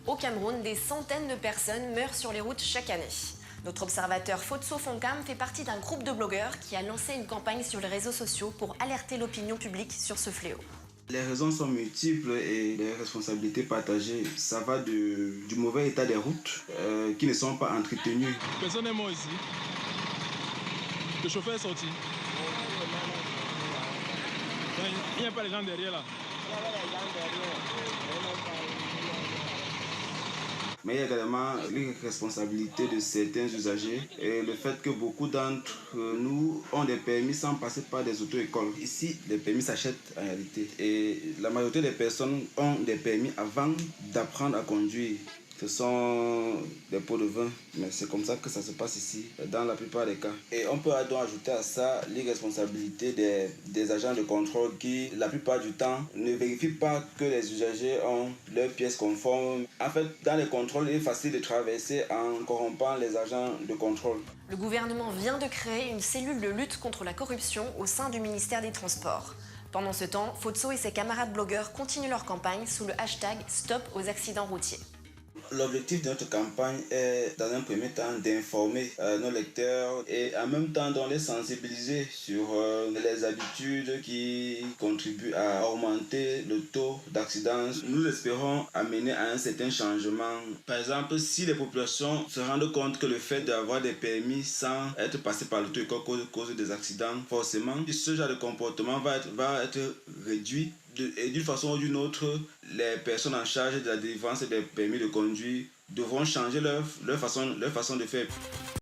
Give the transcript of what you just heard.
Au Cameroun, des centaines de personnes meurent sur les routes chaque année. Notre observateur Fotso Foncam fait partie d'un groupe de blogueurs qui a lancé une campagne sur les réseaux sociaux pour alerter l'opinion publique sur ce fléau. Les raisons sont multiples et les responsabilités partagées. Ça va du mauvais état des routes qui ne sont pas entretenues. Personne n'est mort ici. Le chauffeur est sorti. Il n'y a pas les gens derrière là. Mais il y a également l'irresponsabilité de certains usagers et le fait que beaucoup d'entre nous ont des permis sans passer par des auto-écoles. Ici, les permis s'achètent en réalité et la majorité des personnes ont des permis avant d'apprendre à conduire. Ce sont des pots de vin, mais c'est comme ça que ça se passe ici, dans la plupart des cas. Et on peut donc ajouter à ça l'irresponsabilité des agents de contrôle qui, la plupart du temps, ne vérifient pas que les usagers ont leurs pièces conformes. En fait, dans les contrôles, il est facile de traverser en corrompant les agents de contrôle. Le gouvernement vient de créer une cellule de lutte contre la corruption au sein du ministère des Transports. Pendant ce temps, Fotso et ses camarades blogueurs continuent leur campagne sous le hashtag Stop aux accidents routiers. L'objectif de notre campagne est, dans un premier temps, d'informer nos lecteurs et en même temps de les sensibiliser sur les habitudes qui contribuent à augmenter le taux d'accidents. Nous espérons amener à un certain changement. Par exemple, si les populations se rendent compte que le fait d'avoir des permis sans être passé par l'auto-école cause des accidents, forcément, ce genre de comportement va être réduit. Et d'une façon ou d'une autre, les personnes en charge de la délivrance des permis de conduire devront changer leur façon de faire.